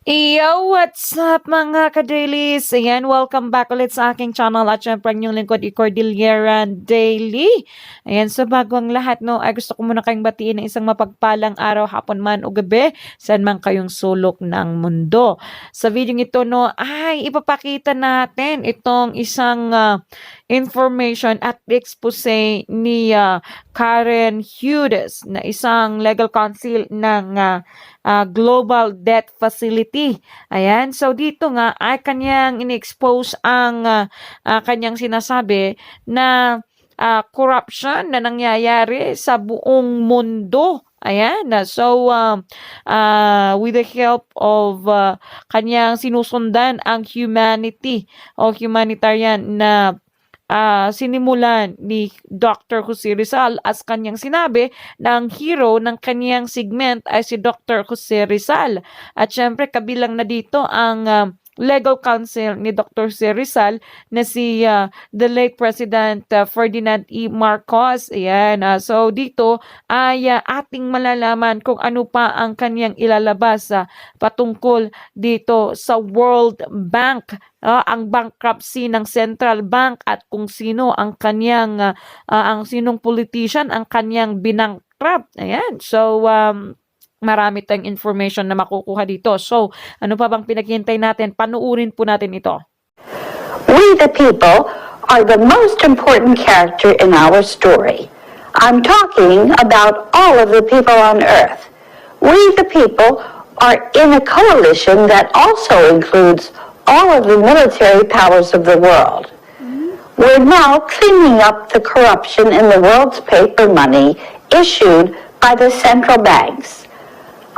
Yo, what's up mga ka-dailies? Ayan, welcome back ulit sa aking channel at syempre ang inyong lingkod Cordillera Daily. Ayan, so bago ang lahat, no, ay gusto ko muna kayong batiin ng isang mapagpalang araw, hapon man o gabi, saan man kayong sulok ng mundo. Sa video ito, no, ay ipapakita natin itong isang information at expose ni Karen Hudes na isang legal counsel ng Global Debt Facility. Ayan. So dito nga ay kanyang in-expose ang kanyang sinasabi na corruption na nangyayari sa buong mundo. Ayan. So with the help of kanyang sinusundan ang humanity o humanitarian na sinimulan ni Dr. Jose Rizal as kanyang sinabi na ang hero ng kanyang segment ay si Dr. Jose Rizal. At syempre kabilang na dito ang legal counsel ni Dr. Jose Rizal na si the late President Ferdinand E. Marcos. Ayan. So dito ay ating malalaman kung ano pa ang kanyang ilalabas patungkol dito sa World Bank. Ang bankruptcy ng Central Bank at kung sino ang kanyang ang sinong politician ang kanyang binankrupt. Ayan. So marami tayong information na makukuha dito. So ano pa bang pinaghihintay natin? Panuurin po natin ito. We the people are the most important character in our story. I'm talking about all of the people on earth. We the people are in a coalition that also includes all of the military powers of the world. We're now cleaning up the corruption in the world's paper money issued by the central banks.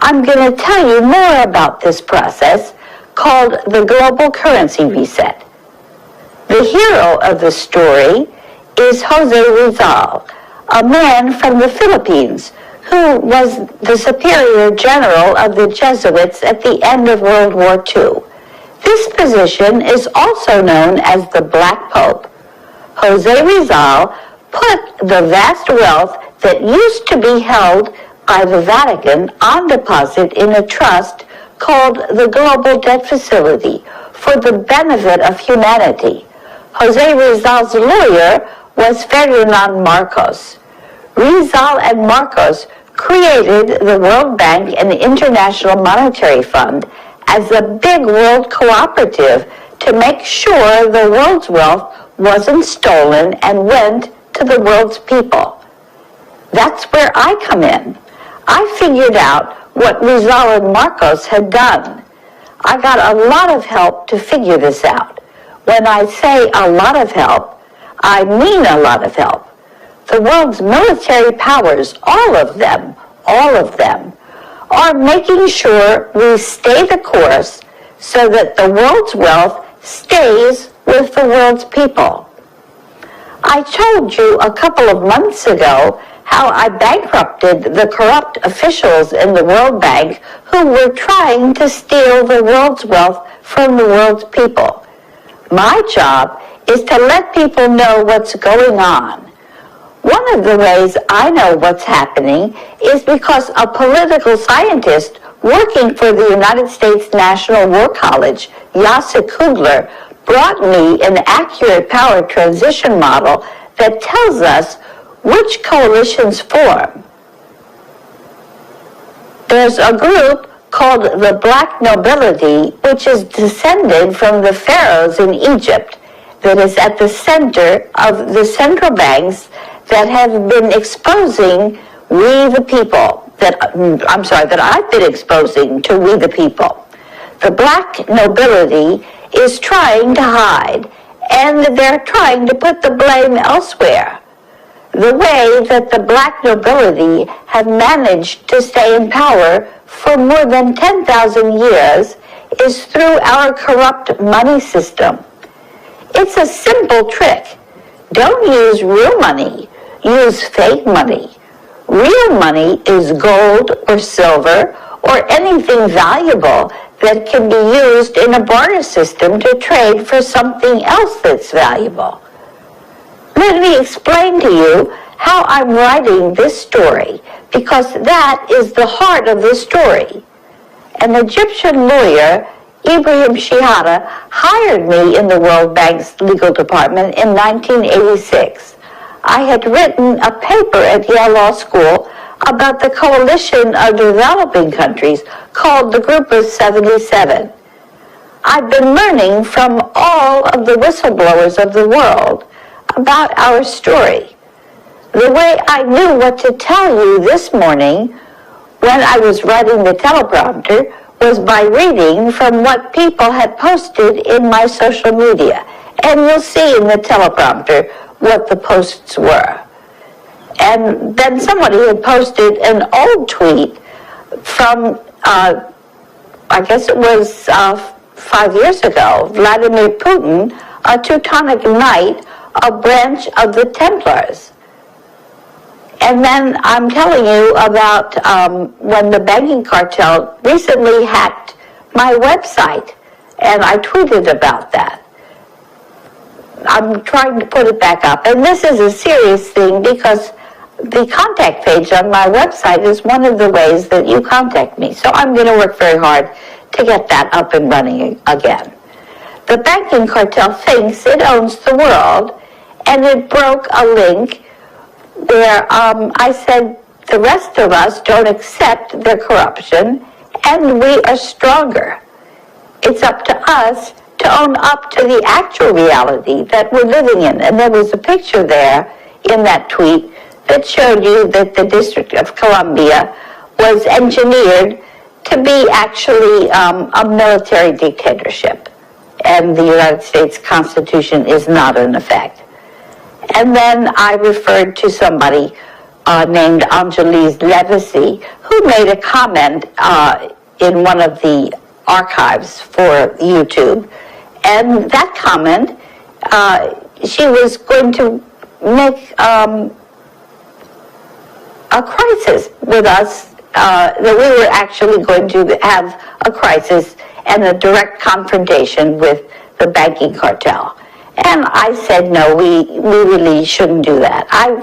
I'm going to tell you more about this process called the global currency reset. The hero of the story is Jose Rizal, a man from the Philippines who was the superior general of the Jesuits at the end of World War II. This position is also known as the Black Pope. Jose Rizal put the vast wealth that used to be held by the Vatican on deposit in a trust called the Global Debt Facility for the benefit of humanity. Jose Rizal's lawyer was Ferdinand Marcos. Rizal and Marcos created the World Bank and the International Monetary Fund as a big world cooperative to make sure the world's wealth wasn't stolen and went to the world's people. That's where I come in. I figured out what Rizal and Marcos had done. I got a lot of help to figure this out. When I say a lot of help, I mean a lot of help. The world's military powers, all of them, are making sure we stay the course so that the world's wealth stays with the world's people. I told you a couple of months ago how I bankrupted the corrupt officials in the World Bank who were trying to steal the world's wealth from the world's people. My job is to let people know what's going on. One of the ways I know what's happening is because a political scientist working for the United States National War College, Yasser Kugler, brought me an accurate power transition model that tells us which coalitions form. There's a group called the Black Nobility, which is descended from the pharaohs in Egypt, that is at the center of the central banks that have been exposing we the people, that I've been exposing to we the people. The Black Nobility is trying to hide, and they're trying to put the blame elsewhere. The way that the Black Nobility have managed to stay in power for more than 10,000 years is through our corrupt money system. It's a simple trick. Don't use real money, use fake money. Real money is gold or silver or anything valuable that can be used in a barter system to trade for something else that's valuable. Let me explain to you how I'm writing this story, because that is the heart of the story. An Egyptian lawyer, Ibrahim Shihada, hired me in the World Bank's legal department in 1986. I had written a paper at Yale Law School about the coalition of developing countries called the Group of 77. I've been learning from all of the whistleblowers of the world about our story. The way I knew what to tell you this morning when I was writing the teleprompter was by reading from what people had posted in my social media. And you'll see in the teleprompter what the posts were. And then somebody had posted an old tweet from, I guess it was 5 years ago, Vladimir Putin, a Teutonic Knight, a branch of the Templars. And then I'm telling you about when the banking cartel recently hacked my website, and I tweeted about that. I'm trying to put it back up. And this is a serious thing because the contact page on my website is one of the ways that you contact me. So I'm going to work very hard to get that up and running again. The banking cartel thinks it owns the world, and it broke a link where I said the rest of us don't accept their corruption, and we are stronger. It's up to us to own up to the actual reality that we're living in. And there was a picture there in that tweet that showed you that the District of Columbia was engineered to be actually a military dictatorship. And the United States Constitution is not in effect. And then I referred to somebody named Angelise Levacy, who made a comment in one of the archives for YouTube. And that comment, she was going to make a crisis with us, that we were actually going to have a crisis and a direct confrontation with the banking cartel. And I said, no, we really shouldn't do that. I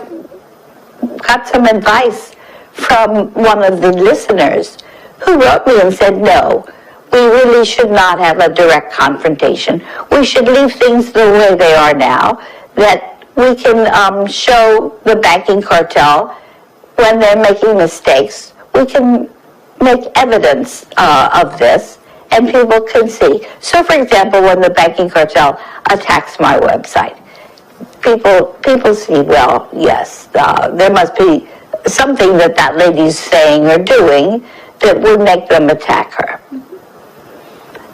got some advice from one of the listeners who wrote me and said, no, we really should not have a direct confrontation. We should leave things the way they are now, that we can show the banking cartel when they're making mistakes. We can make evidence of this, and people can see. So, for example, when the banking cartel attacks my website, people see, well, yes, there must be something that that lady's saying or doing that would make them attack her.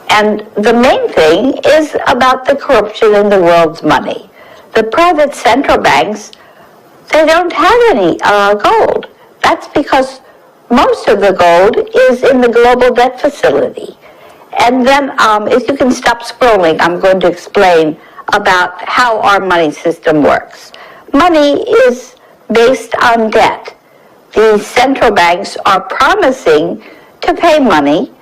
And the main thing is about the corruption in the world's money. The private central banks, they don't have any gold. That's because most of the gold is in the global debt facility. And then if you can stop scrolling, I'm going to explain about how our money system works. Money is based on debt. The central banks are promising to pay money,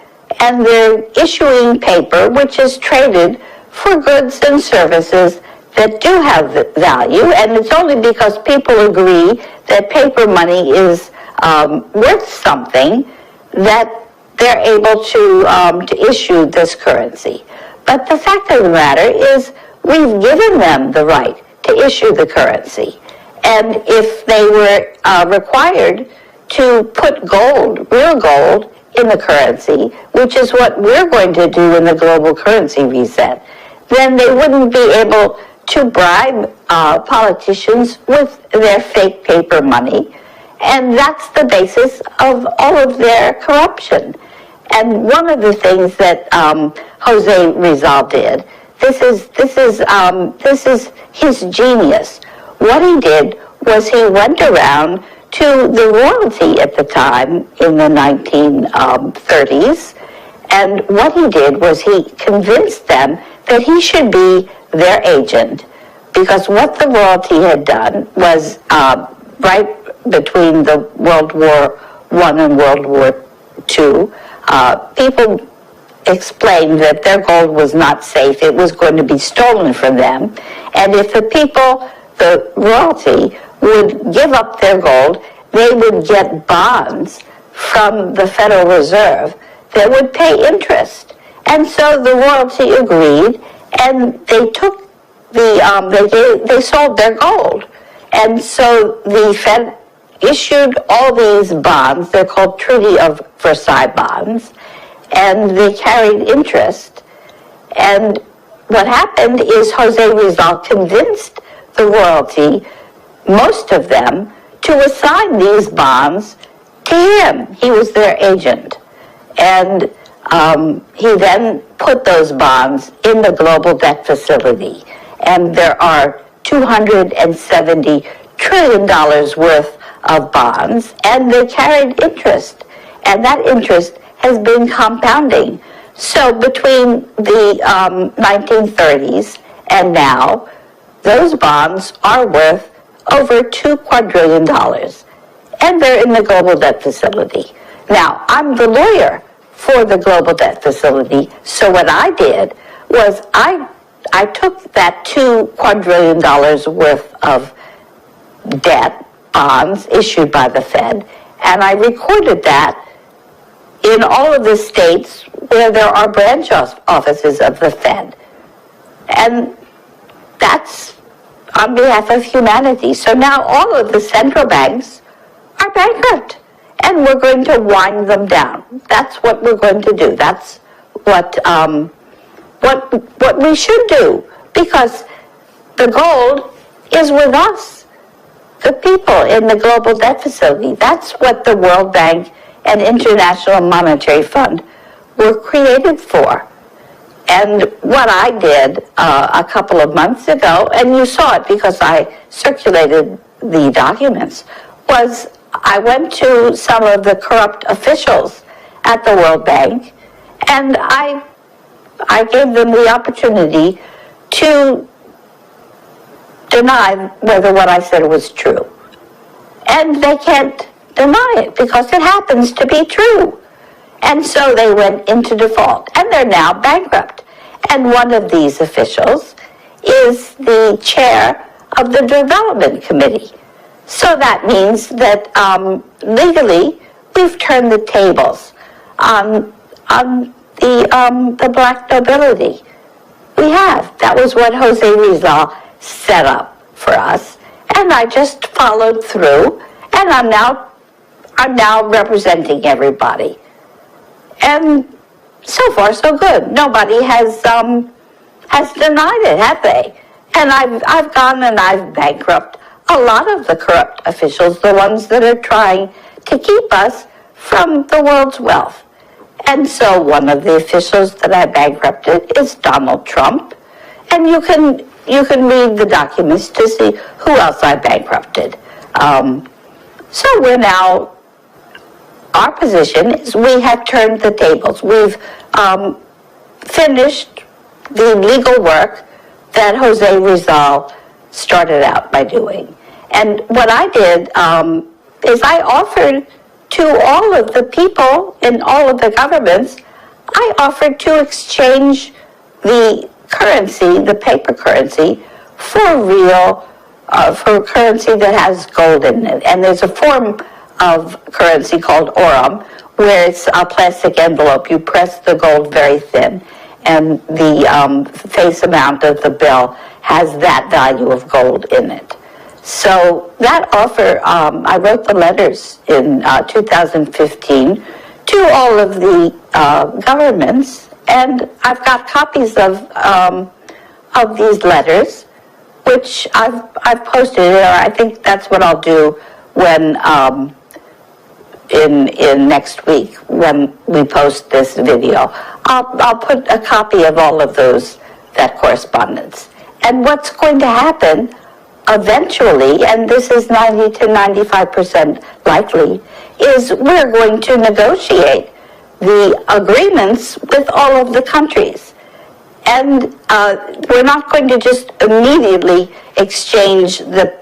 and they're issuing paper which is traded for goods and services that do have value, and it's only because people agree that paper money is worth something that they're able to issue this currency. But the fact of the matter is we've given them the right to issue the currency. And if they were required to put gold, real gold, in the currency, which is what we're going to do in the global currency reset, then they wouldn't be able to bribe politicians with their fake paper money. And that's the basis of all of their corruption. And one of the things that Jose Rizal did, this is his genius. What he did was he went around to the royalty at the time in the 1930s, and what he did was he convinced them that he should be their agent, because what the royalty had done was right between the World War I and World War II, people explained that their gold was not safe. It was going to be stolen from them. And if the people, the royalty, would give up their gold, they would get bonds from the Federal Reserve that would pay interest. And so the royalty agreed, and they took they sold their gold. And so the Fed issued all these bonds. They're called Treaty of Versailles bonds, and they carried interest. And what happened is Jose Rizal convinced the royalty, most of them, to assign these bonds to him. He was their agent. And he then put those bonds in the global debt facility. And there are $270 trillion worth of bonds, and they carried interest. And that interest has been compounding. So between the 1930s and now, those bonds are worth over $2 quadrillion. And they're in the global debt facility. Now, I'm the lawyer for the global debt facility, so what I did was I took that $2 quadrillion worth of debt bonds issued by the Fed, and I recorded that in all of the states where there are branch offices of the Fed. And that's on behalf of humanity. So now all of the central banks are bankrupt, and we're going to wind them down. That's what we're going to do. That's what we should do, because the gold is with us, the people in the global debt facility. That's what the World Bank and International Monetary Fund were created for. And what I did a couple of months ago, and you saw it because I circulated the documents, was I went to some of the corrupt officials at the World Bank, and I gave them the opportunity to deny whether what I said was true. And they can't deny it because it happens to be true. And so they went into default, and they're now bankrupt. And one of these officials is the chair of the Development Committee. So that means that legally we've turned the tables on the black nobility. We have. That was what Jose Rizal set up for us, and I just followed through, and I'm now representing everybody. And so far, so good. Nobody has denied it, have they? And I've gone and I've bankrupted a lot of the corrupt officials, the ones that are trying to keep us from the world's wealth. And so one of the officials that I bankrupted is Donald Trump. And you can read the documents to see who else I bankrupted. So we're now, our position is we have turned the tables. We've finished the legal work that Jose Rizal started out by doing. And what I did is I offered to all of the people in all of the governments, I offered to exchange the currency, the paper currency, for real, for currency that has gold in it. And there's a form of currency called aurum, where it's a plastic envelope. You press the gold very thin, and the face amount of the bill has that value of gold in it. So that offer, I wrote the letters in 2015 to all of the governments, and I've got copies of these letters, which I've posted, or I think that's what I'll do when in next week when we post this video. I'll put a copy of all of that correspondence. And what's going to happen eventually, and this is 90 to 95% likely, is we're going to negotiate the agreements with all of the countries. And we're not going to just immediately exchange the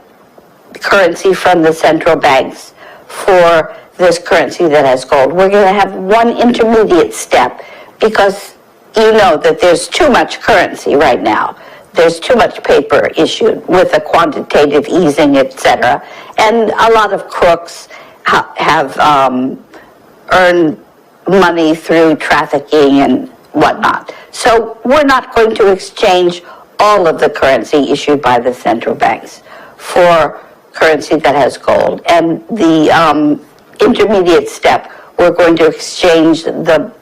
currency from the central banks for this currency that has gold. We're going to have one intermediate step, because you know that there's too much currency right now. There's too much paper issued with a quantitative easing, etc. And a lot of crooks have earned money through trafficking and whatnot. So we're not going to exchange all of the currency issued by the central banks for currency that has gold. And the intermediate step, we're going to exchange the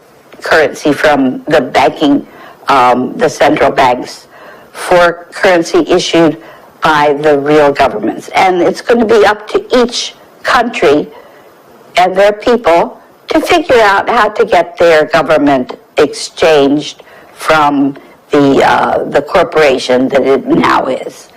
currency from the banking, the central banks, for currency issued by the real governments. And it's going to be up to each country and their people to figure out how to get their government exchanged from the corporation that it now is.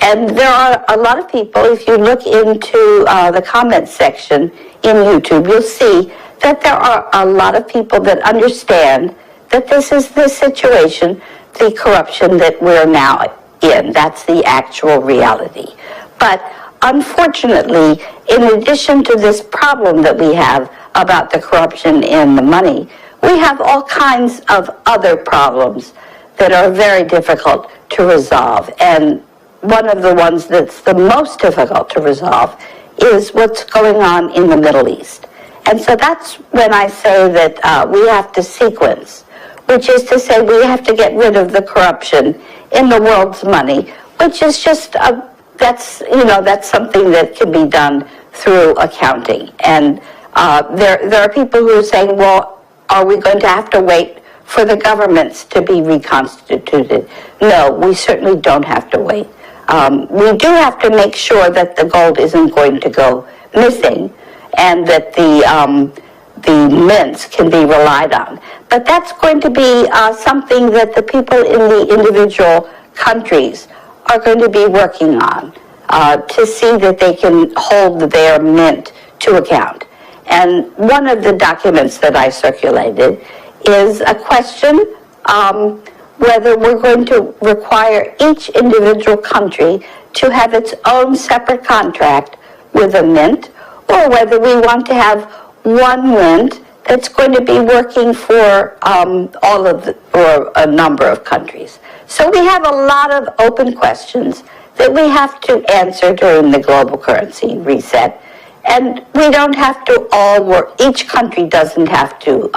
And there are a lot of people, if you look into the comments section in YouTube, you'll see that there are a lot of people that understand that this is the situation, the corruption that we're now in. That's the actual reality. But unfortunately, in addition to this problem that we have about the corruption in the money, we have all kinds of other problems that are very difficult to resolve. And one of the ones that's the most difficult to resolve is what's going on in the Middle East. And so that's when I say that we have to sequence, which is to say we have to get rid of the corruption in the world's money, which is just that's something that can be done through accounting. And there are people who are saying, well, are we going to have to wait for the governments to be reconstituted? No, we certainly don't have to wait. We do have to make sure that the gold isn't going to go missing and that the mints can be relied on. But that's going to be something that the people in the individual countries are going to be working on to see that they can hold their mint to account. And one of the documents that I circulated is a question whether we're going to require each individual country to have its own separate contract with a mint, or whether we want to have one mint that's going to be working for all of the, or a number of countries. So we have a lot of open questions that we have to answer during the global currency reset. And we don't have to all work, each country doesn't have to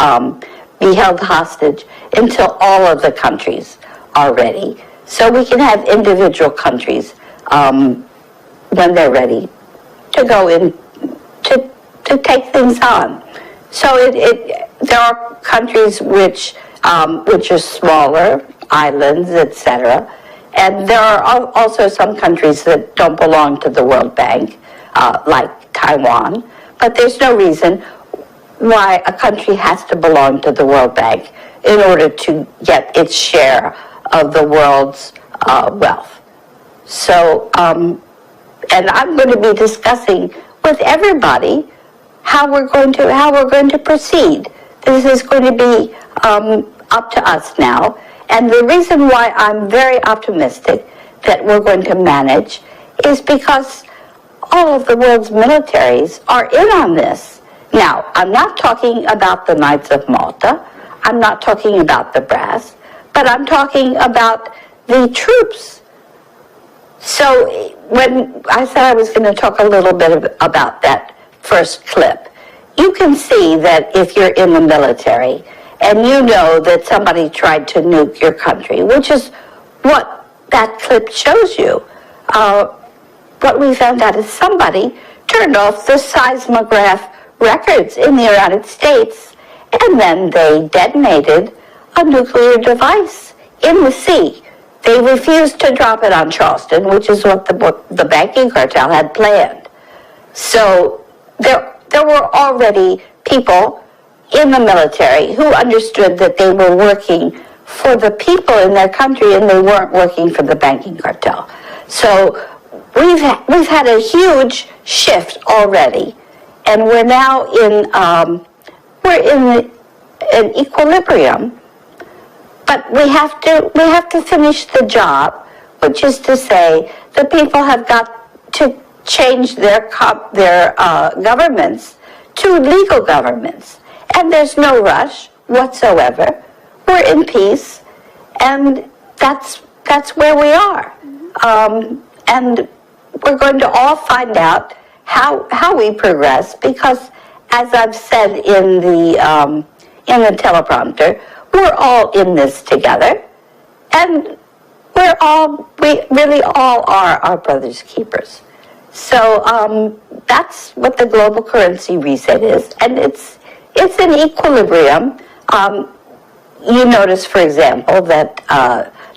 be held hostage until all of the countries are ready. So we can have individual countries when they're ready to go in to take things on. So there are countries which are smaller, islands, etc. And there are also some countries that don't belong to the World Bank, like Taiwan. But there's no reason why a country has to belong to the World Bank in order to get its share of the world's wealth. So, and I'm going to be discussing with everybody how we're going to proceed. This is going to be up to us now. And the reason why I'm very optimistic that we're going to manage is because all of the world's militaries are in on this. Now, I'm not talking about the Knights of Malta. I'm not talking about the brass, but I'm talking about the troops. So when I said I was going to talk a little bit about that first clip, you can see that if you're in the military and you know that somebody tried to nuke your country, which is what that clip shows you, what we found out is somebody turned off the seismograph records in the United States, and then they detonated a nuclear device in the sea. They refused to drop it on Charleston, which is what the banking cartel had planned. So there were already people in the military who understood that they were working for the people in their country and they weren't working for the banking cartel. So we've had a huge shift already, and we're now in an equilibrium. But we have to finish the job, which is to say the people have got to change their governments to legal governments. And there's no rush whatsoever. We're in peace, and that's where we are. And we're going to all find out how we progress, because as I've said in the teleprompter, we're all in this together, and we really all are our brother's keepers. So that's what the global currency reset is, and it's an equilibrium. You notice, for example, that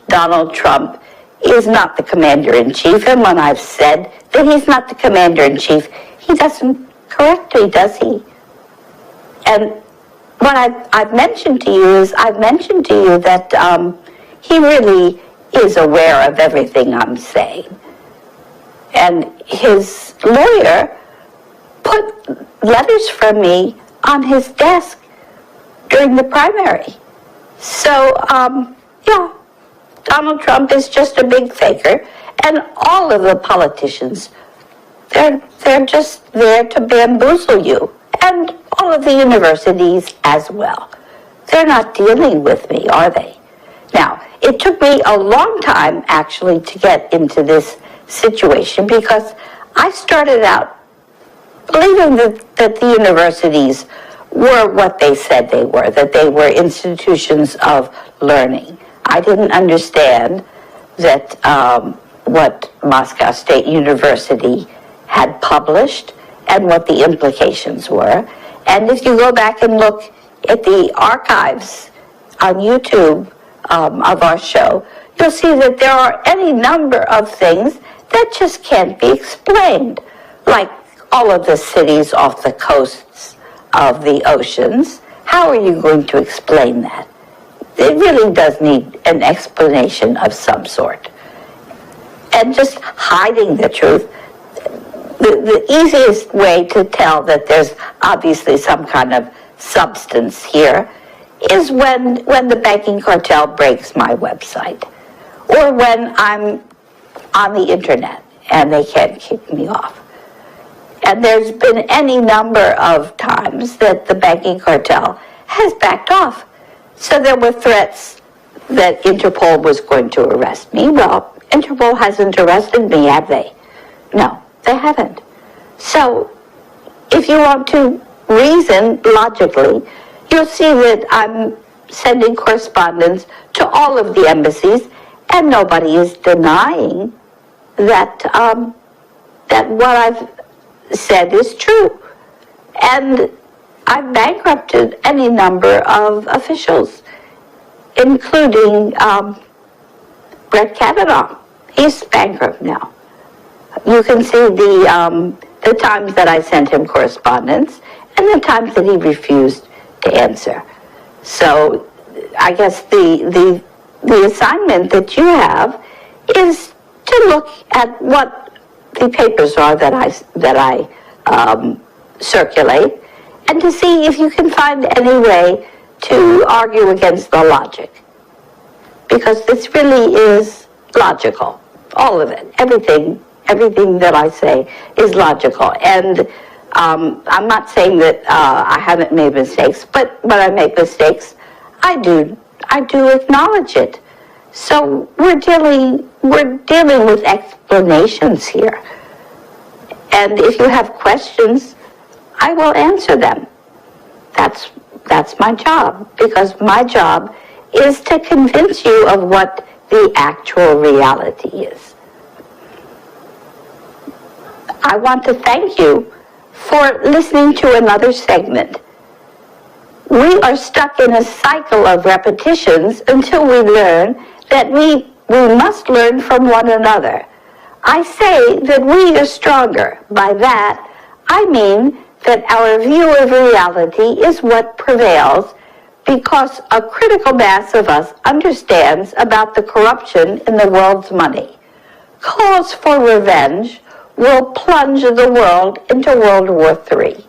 Donald Trump is not the commander-in-chief, and when I've said that he's not the commander-in-chief, he doesn't correct me, does he? And what I've mentioned to you is, that he really is aware of everything I'm saying. And his lawyer put letters from me on his desk during the primary. So, yeah, Donald Trump is just a big faker, and all of the politicians, they're just there to bamboozle you, and all of the universities as well. They're not dealing with me, are they? Now, it took me a long time, actually, to get into this situation, because I started out believing that the universities were what they said they were, that they were institutions of learning. I didn't understand that what Moscow State University had published and what the implications were. And if you go back and look at the archives on YouTube of our show, you'll see that there are any number of things that just can't be explained, like all of the cities off the coasts of the oceans. How are you going to explain that? It really does need an explanation of some sort. And just hiding the truth, the easiest way to tell that there's obviously some kind of substance here is when the banking cartel breaks my website, or when I'm on the internet and they can't keep me off. And there's been any number of times that the banking cartel has backed off. So there were threats that Interpol was going to arrest me. Well, Interpol hasn't arrested me, have they? No, they haven't. So if you want to reason logically, you'll see that I'm sending correspondence to all of the embassies, and nobody is denying that that what I've said is true. And I've bankrupted any number of officials, including Brett Kavanaugh. He's bankrupt now. You can see the times that I sent him correspondence and the times that he refused to answer. So I guess the assignment that you have is to look at what the papers are that I circulate, and to see if you can find any way to argue against the logic. Because this really is logical. All of it. Everything that I say is logical. And I'm not saying that I haven't made mistakes, but when I make mistakes, I do acknowledge it. So we're dealing with explanations here. And if you have questions, I will answer them. That's my job, because my job is to convince you of what the actual reality is. I want to thank you for listening to another segment. We are stuck in a cycle of repetitions until we learn that we must learn from one another. I say that we are stronger. By that, I mean that our view of reality is what prevails, because a critical mass of us understands about the corruption in the world's money. Calls for revenge will plunge the world into World War III.